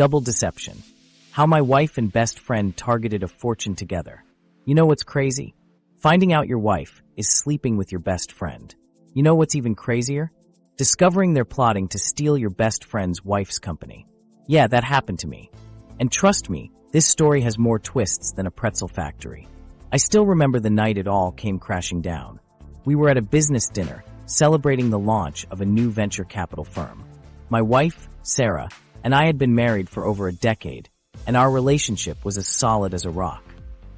Double deception. How my wife and best friend targeted a fortune together. You know what's crazy? Finding out your wife is sleeping with your best friend. You know what's even crazier? Discovering they're plotting to steal your best friend's wife's company. Yeah, that happened to me. And trust me, this story has more twists than a pretzel factory. I still remember the night it all came crashing down. We were at a business dinner, celebrating the launch of a new venture capital firm. My wife, Sarah, and I had been married for over a decade, and our relationship was as solid as a rock.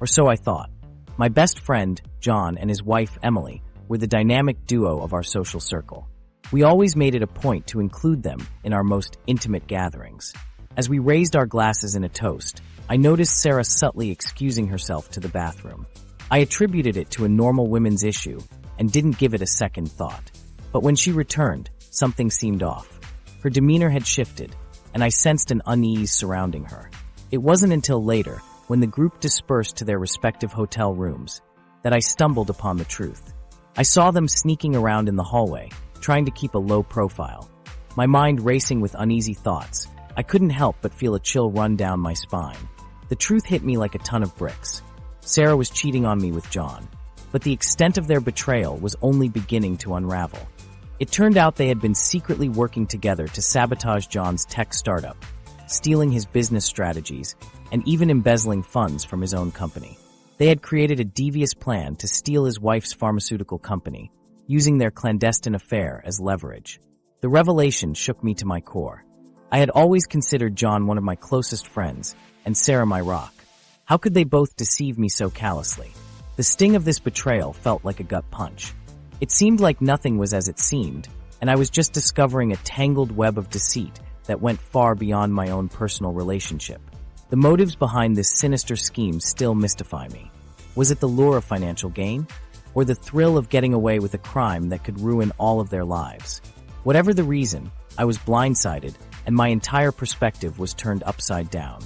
Or so I thought. My best friend, John, and his wife, Emily, were the dynamic duo of our social circle. We always made it a point to include them in our most intimate gatherings. As we raised our glasses in a toast, I noticed Sarah subtly excusing herself to the bathroom. I attributed it to a normal women's issue and didn't give it a second thought. But when she returned, something seemed off. Her demeanor had shifted, and I sensed an unease surrounding her. It wasn't until later, when the group dispersed to their respective hotel rooms, that I stumbled upon the truth. I saw them sneaking around in the hallway, trying to keep a low profile. My mind racing with uneasy thoughts, I couldn't help but feel a chill run down my spine. The truth hit me like a ton of bricks. Sarah was cheating on me with John, but the extent of their betrayal was only beginning to unravel. It turned out they had been secretly working together to sabotage John's tech startup, stealing his business strategies, and even embezzling funds from his own company. They had created a devious plan to steal his wife's pharmaceutical company, using their clandestine affair as leverage. The revelation shook me to my core. I had always considered John one of my closest friends, and Sarah my rock. How could they both deceive me so callously? The sting of this betrayal felt like a gut punch. It seemed like nothing was as it seemed, and I was just discovering a tangled web of deceit that went far beyond my own personal relationship. The motives behind this sinister scheme still mystify me. Was it the lure of financial gain? Or the thrill of getting away with a crime that could ruin all of their lives? Whatever the reason, I was blindsided, and my entire perspective was turned upside down.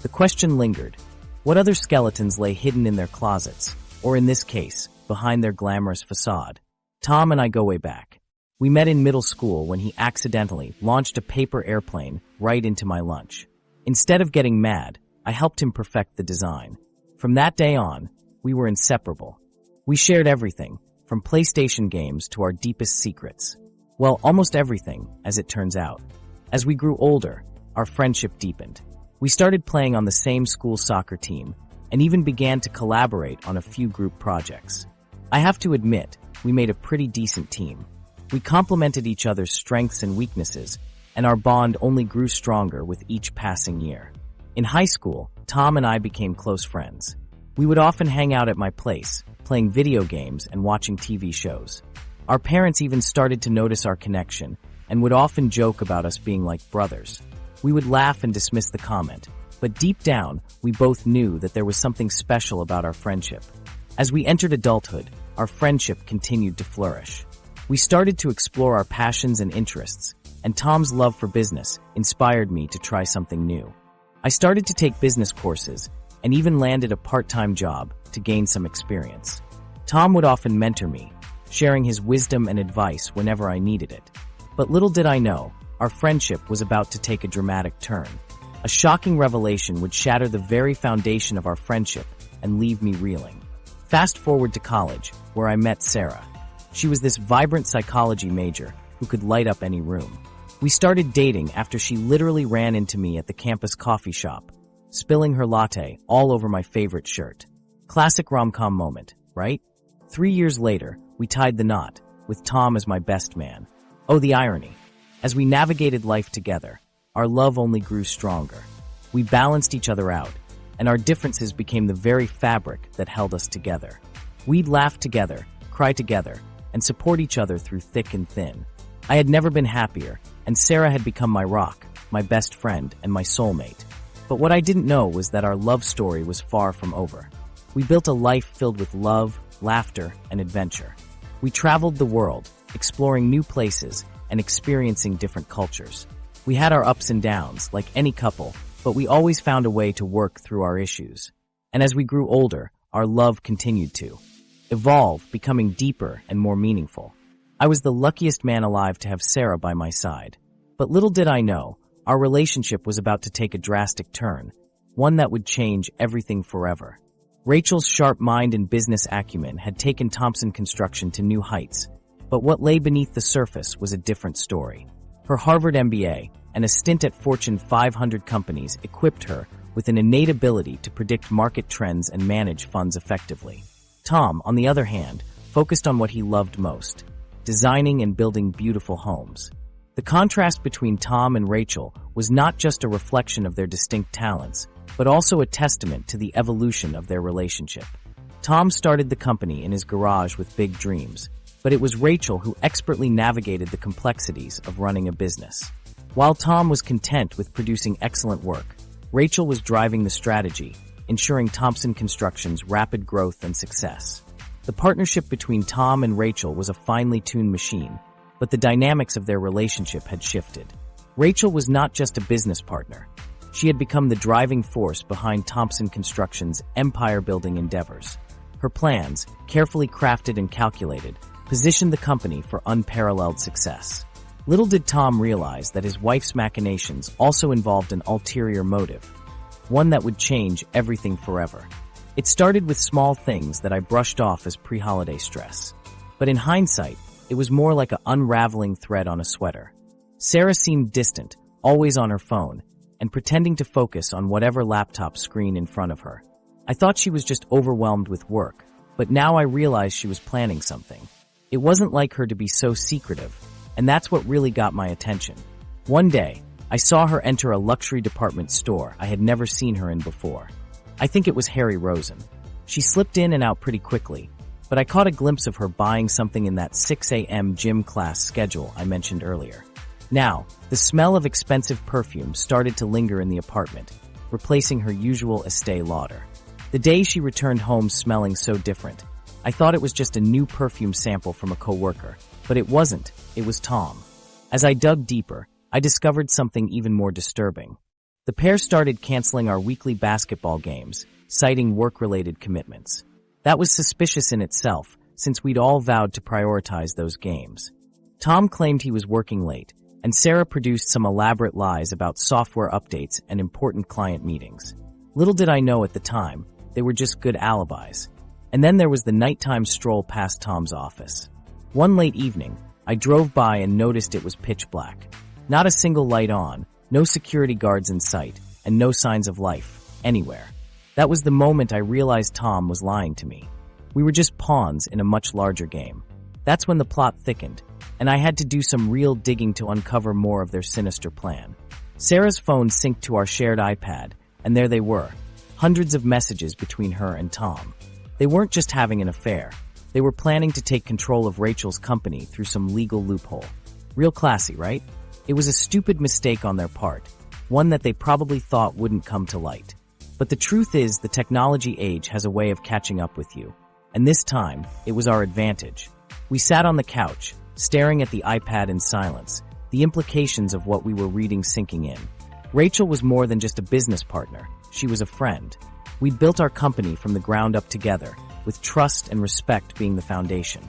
The question lingered. What other skeletons lay hidden in their closets, or in this case, behind their glamorous facade? Tom and I go way back. We met in middle school when he accidentally launched a paper airplane right into my lunch. Instead of getting mad, I helped him perfect the design. From that day on, we were inseparable. We shared everything, from PlayStation games to our deepest secrets. Well, almost everything, as it turns out. As we grew older, our friendship deepened. We started playing on the same school soccer team, and even began to collaborate on a few group projects. I have to admit, we made a pretty decent team. We complemented each other's strengths and weaknesses, and our bond only grew stronger with each passing year. In high school, Tom and I became close friends. We would often hang out at my place, playing video games and watching TV shows. Our parents even started to notice our connection, and would often joke about us being like brothers. We would laugh and dismiss the comment, but deep down, we both knew that there was something special about our friendship. As we entered adulthood, our friendship continued to flourish. We started to explore our passions and interests, and Tom's love for business inspired me to try something new. I started to take business courses, and even landed a part-time job to gain some experience. Tom would often mentor me, sharing his wisdom and advice whenever I needed it. But little did I know, our friendship was about to take a dramatic turn. A shocking revelation would shatter the very foundation of our friendship and leave me reeling. Fast forward to college, where I met Sarah. She was this vibrant psychology major who could light up any room. We started dating after she literally ran into me at the campus coffee shop, spilling her latte all over my favorite shirt. Classic rom-com moment, right? 3 years later, we tied the knot, with Tom as my best man. Oh, the irony. As we navigated life together, our love only grew stronger. We balanced each other out, and our differences became the very fabric that held us together. We'd laugh together, cry together, and support each other through thick and thin. I had never been happier, and Sarah had become my rock, my best friend, and my soulmate. But what I didn't know was that our love story was far from over. We built a life filled with love, laughter, and adventure. We traveled the world, exploring new places and experiencing different cultures. We had our ups and downs, like any couple, but we always found a way to work through our issues. And as we grew older, our love continued to evolve, becoming deeper and more meaningful. I was the luckiest man alive to have Sarah by my side. But little did I know, our relationship was about to take a drastic turn, one that would change everything forever. Rachel's sharp mind and business acumen had taken Thompson Construction to new heights, but what lay beneath the surface was a different story. Her Harvard MBA and a stint at Fortune 500 companies equipped her with an innate ability to predict market trends and manage funds effectively. Tom, on the other hand, focused on what he loved most: designing and building beautiful homes. The contrast between Tom and Rachel was not just a reflection of their distinct talents, but also a testament to the evolution of their relationship. Tom started the company in his garage with big dreams, but it was Rachel who expertly navigated the complexities of running a business. While Tom was content with producing excellent work, Rachel was driving the strategy, ensuring Thompson Construction's rapid growth and success. The partnership between Tom and Rachel was a finely tuned machine, but the dynamics of their relationship had shifted. Rachel was not just a business partner. She had become the driving force behind Thompson Construction's empire-building endeavors. Her plans, carefully crafted and calculated, positioned the company for unparalleled success. Little did Tom realize that his wife's machinations also involved an ulterior motive, one that would change everything forever. It started with small things that I brushed off as pre-holiday stress. But in hindsight, it was more like an unraveling thread on a sweater. Sarah seemed distant, always on her phone, and pretending to focus on whatever laptop screen in front of her. I thought she was just overwhelmed with work, but now I realized she was planning something. It wasn't like her to be so secretive, and that's what really got my attention. One day, I saw her enter a luxury department store I had never seen her in before. I think it was Harry Rosen. She slipped in and out pretty quickly, but I caught a glimpse of her buying something in that 6 a.m. gym class schedule I mentioned earlier. Now, the smell of expensive perfume started to linger in the apartment, replacing her usual Estée Lauder. The day she returned home smelling so different, I thought it was just a new perfume sample from a coworker, but it wasn't. It was Tom. As I dug deeper, I discovered something even more disturbing. The pair started canceling our weekly basketball games, citing work-related commitments. That was suspicious in itself, since we'd all vowed to prioritize those games. Tom claimed he was working late, and Sarah produced some elaborate lies about software updates and important client meetings. Little did I know at the time, they were just good alibis. And then there was the nighttime stroll past Tom's office. One late evening, I drove by and noticed it was pitch black. Not a single light on, no security guards in sight, and no signs of life, anywhere. That was the moment I realized Tom was lying to me. We were just pawns in a much larger game. That's when the plot thickened, and I had to do some real digging to uncover more of their sinister plan. Sarah's phone synced to our shared iPad, and there they were, hundreds of messages between her and Tom. They weren't just having an affair. They were planning to take control of Rachel's company through some legal loophole. Real classy, right? It was a stupid mistake on their part, one that they probably thought wouldn't come to light. But the truth is, the technology age has a way of catching up with you. And this time, it was our advantage. We sat on the couch, staring at the iPad in silence, the implications of what we were reading sinking in. Rachel was more than just a business partner. She was a friend. We'd built our company from the ground up together, with trust and respect being the foundation.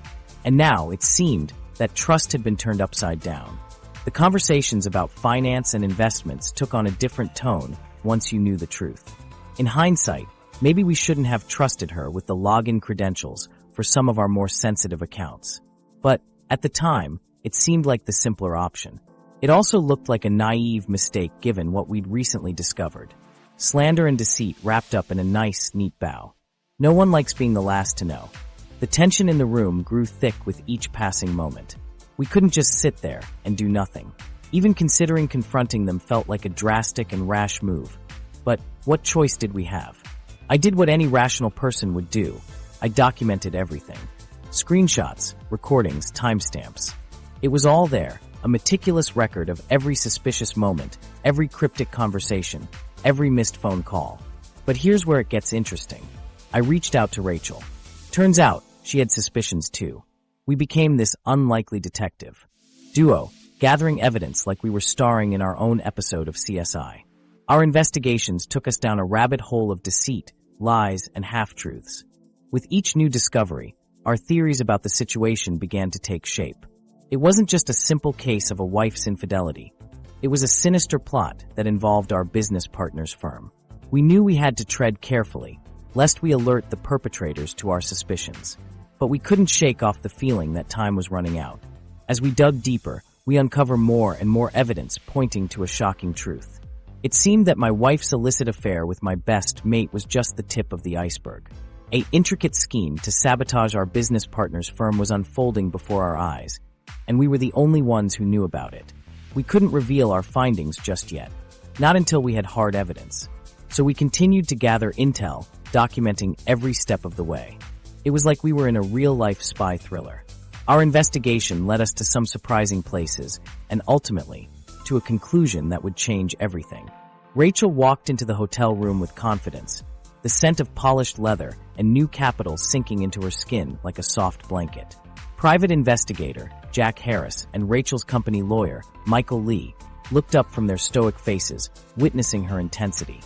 And now, it seemed that trust had been turned upside down. The conversations about finance and investments took on a different tone once you knew the truth. In hindsight, maybe we shouldn't have trusted her with the login credentials for some of our more sensitive accounts. But, at the time, it seemed like the simpler option. It also looked like a naive mistake given what we'd recently discovered. Slander and deceit wrapped up in a nice, neat bow. No one likes being the last to know. The tension in the room grew thick with each passing moment. We couldn't just sit there and do nothing. Even considering confronting them felt like a drastic and rash move. But what choice did we have? I did what any rational person would do. I documented everything. Screenshots, recordings, timestamps. It was all there, a meticulous record of every suspicious moment, every cryptic conversation, every missed phone call. But here's where it gets interesting. I reached out to Rachel. Turns out, she had suspicions too. We became this unlikely detective duo, gathering evidence like we were starring in our own episode of CSI. Our investigations took us down a rabbit hole of deceit, lies, and half-truths. With each new discovery, our theories about the situation began to take shape. It wasn't just a simple case of a wife's infidelity. It was a sinister plot that involved our business partner's firm. We knew we had to tread carefully, lest we alert the perpetrators to our suspicions. But we couldn't shake off the feeling that time was running out. As we dug deeper, we uncovered more and more evidence pointing to a shocking truth. It seemed that my wife's illicit affair with my best mate was just the tip of the iceberg. An intricate scheme to sabotage our business partner's firm was unfolding before our eyes, and we were the only ones who knew about it. We couldn't reveal our findings just yet, not until we had hard evidence. So we continued to gather intel, documenting every step of the way. It was like we were in a real-life spy thriller. Our investigation led us to some surprising places, and ultimately, to a conclusion that would change everything. Rachel walked into the hotel room with confidence, the scent of polished leather and new capital sinking into her skin like a soft blanket. Private investigator Jack Harris and Rachel's company lawyer, Michael Lee, looked up from their stoic faces, witnessing her intensity.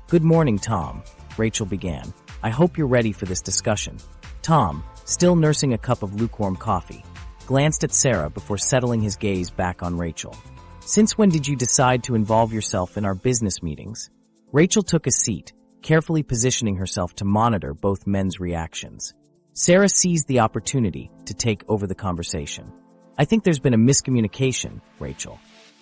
"Good morning, Tom," Rachel began. "I hope you're ready for this discussion." Tom, still nursing a cup of lukewarm coffee, glanced at Sarah before settling his gaze back on Rachel. "Since when did you decide to involve yourself in our business meetings?" Rachel took a seat, carefully positioning herself to monitor both men's reactions. Sarah seized the opportunity to take over the conversation. "I think there's been a miscommunication, Rachel."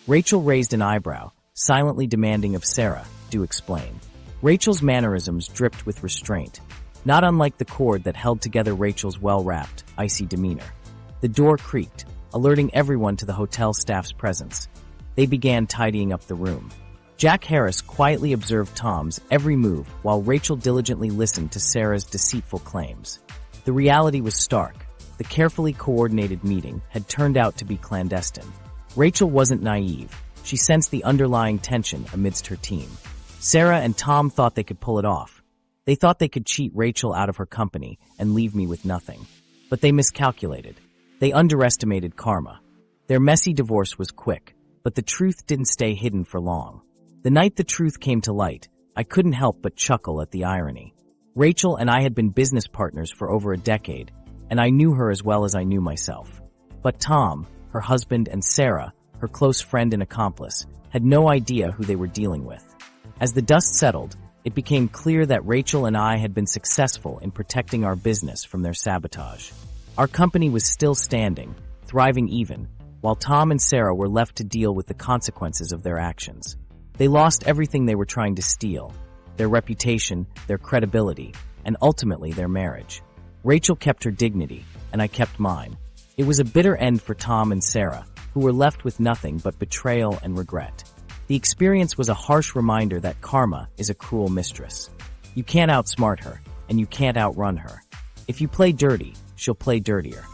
Rachel raised an eyebrow, silently demanding of Sarah, "Do explain." Rachel's mannerisms dripped with restraint, not unlike the cord that held together Rachel's well-wrapped, icy demeanor. The door creaked, alerting everyone to the hotel staff's presence. They began tidying up the room. Jack Harris quietly observed Tom's every move while Rachel diligently listened to Sarah's deceitful claims. The reality was stark. The carefully coordinated meeting had turned out to be clandestine. Rachel wasn't naive. She sensed the underlying tension amidst her team. Sarah and Tom thought they could pull it off. They thought they could cheat Rachel out of her company and leave me with nothing. But they miscalculated. They underestimated karma. Their messy divorce was quick, but the truth didn't stay hidden for long. The night the truth came to light, I couldn't help but chuckle at the irony. Rachel and I had been business partners for over a decade, and I knew her as well as I knew myself. But Tom, her husband, and Sarah, her close friend and accomplice, had no idea who they were dealing with. As the dust settled, it became clear that Rachel and I had been successful in protecting our business from their sabotage. Our company was still standing, thriving even, while Tom and Sarah were left to deal with the consequences of their actions. They lost everything they were trying to steal: their reputation, their credibility, and ultimately their marriage. Rachel kept her dignity, and I kept mine. It was a bitter end for Tom and Sarah, who were left with nothing but betrayal and regret. The experience was a harsh reminder that karma is a cruel mistress. You can't outsmart her, and you can't outrun her. If you play dirty, she'll play dirtier.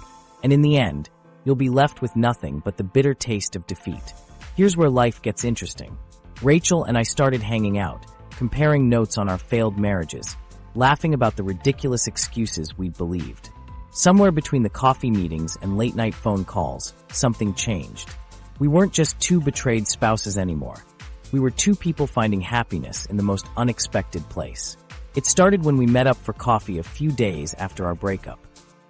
And in the end, you'll be left with nothing but the bitter taste of defeat. Here's where life gets interesting. Rachel and I started hanging out, comparing notes on our failed marriages, laughing about the ridiculous excuses we'd believed. Somewhere between the coffee meetings and late-night phone calls, something changed. We weren't just two betrayed spouses anymore. We were two people finding happiness in the most unexpected place. It started when we met up for coffee a few days after our breakup.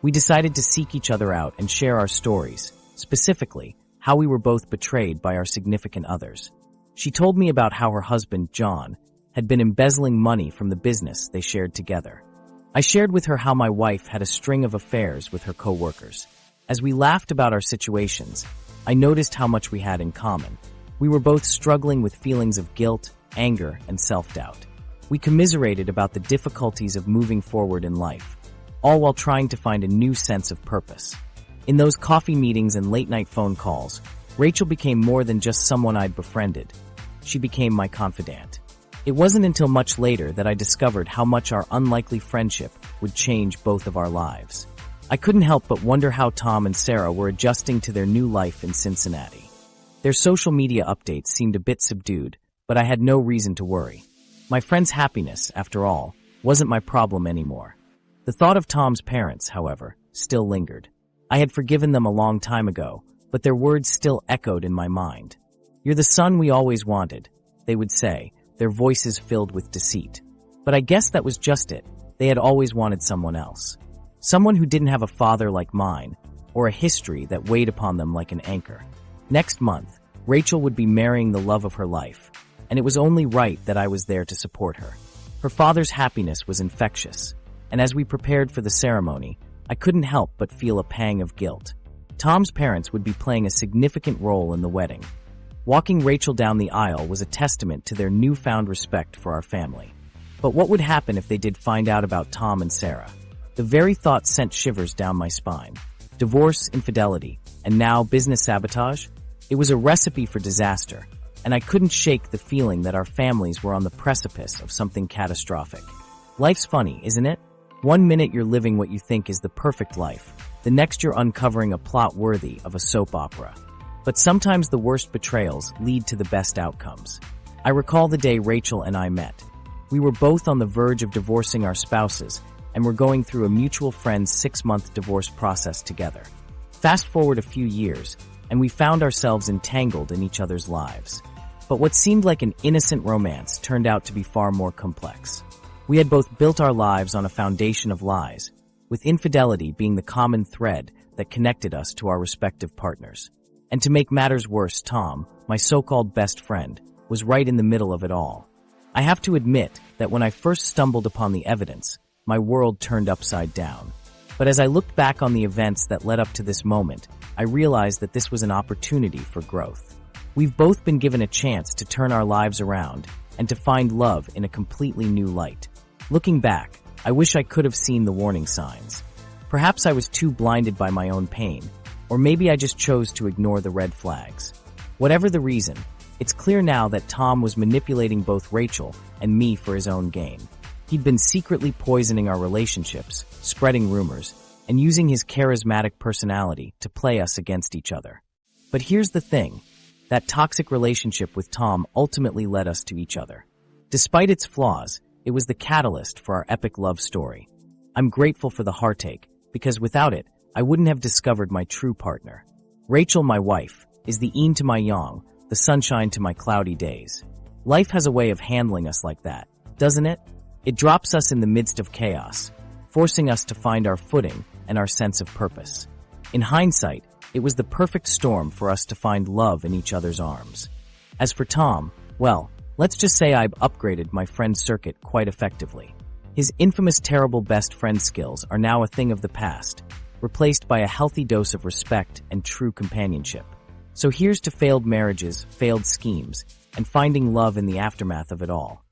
We decided to seek each other out and share our stories, specifically, how we were both betrayed by our significant others. She told me about how her husband, John, had been embezzling money from the business they shared together. I shared with her how my wife had a string of affairs with her co-workers. As we laughed about our situations, I noticed how much we had in common. We were both struggling with feelings of guilt, anger, and self-doubt. We commiserated about the difficulties of moving forward in life, all while trying to find a new sense of purpose. In those coffee meetings and late-night phone calls, Rachel became more than just someone I'd befriended. She became my confidant. It wasn't until much later that I discovered how much our unlikely friendship would change both of our lives. I couldn't help but wonder how Tom and Sarah were adjusting to their new life in Cincinnati. Their social media updates seemed a bit subdued, but I had no reason to worry. My friend's happiness, after all, wasn't my problem anymore. The thought of Tom's parents, however, still lingered. I had forgiven them a long time ago, but their words still echoed in my mind. "You're the son we always wanted," they would say, their voices filled with deceit. But I guess that was just it. They had always wanted someone else. Someone who didn't have a father like mine, or a history that weighed upon them like an anchor. Next month, Rachel would be marrying the love of her life, and it was only right that I was there to support her. Her father's happiness was infectious, and as we prepared for the ceremony, I couldn't help but feel a pang of guilt. Tom's parents would be playing a significant role in the wedding. Walking Rachel down the aisle was a testament to their newfound respect for our family. But what would happen if they did find out about Tom and Sarah? The very thought sent shivers down my spine. Divorce, infidelity, and now business sabotage? It was a recipe for disaster, and I couldn't shake the feeling that our families were on the precipice of something catastrophic. Life's funny, isn't it? One minute you're living what you think is the perfect life. The next you're uncovering a plot worthy of a soap opera. But sometimes the worst betrayals lead to the best outcomes. I recall the day Rachel and I met. We were both on the verge of divorcing our spouses, and were going through a mutual friend's 6-month divorce process together. Fast forward a few years, and we found ourselves entangled in each other's lives. But what seemed like an innocent romance turned out to be far more complex. We had both built our lives on a foundation of lies, with infidelity being the common thread that connected us to our respective partners. And to make matters worse, Tom, my so-called best friend, was right in the middle of it all. I have to admit that when I first stumbled upon the evidence, my world turned upside down. But as I looked back on the events that led up to this moment, I realized that this was an opportunity for growth. We've both been given a chance to turn our lives around and to find love in a completely new light. Looking back, I wish I could have seen the warning signs. Perhaps I was too blinded by my own pain, or maybe I just chose to ignore the red flags. Whatever the reason, it's clear now that Tom was manipulating both Rachel and me for his own gain. He'd been secretly poisoning our relationships, spreading rumors, and using his charismatic personality to play us against each other. But here's the thing. That toxic relationship with Tom ultimately led us to each other. Despite its flaws, it was the catalyst for our epic love story. I'm grateful for the heartache, because without it, I wouldn't have discovered my true partner. Rachel, my wife, is the yin to my yang, the sunshine to my cloudy days. Life has a way of handling us like that, doesn't it? It drops us in the midst of chaos, forcing us to find our footing and our sense of purpose. In hindsight, it was the perfect storm for us to find love in each other's arms. As for Tom, well, let's just say I've upgraded my friend circuit quite effectively. His infamous terrible best friend skills are now a thing of the past, replaced by a healthy dose of respect and true companionship. So here's to failed marriages, failed schemes, and finding love in the aftermath of it all.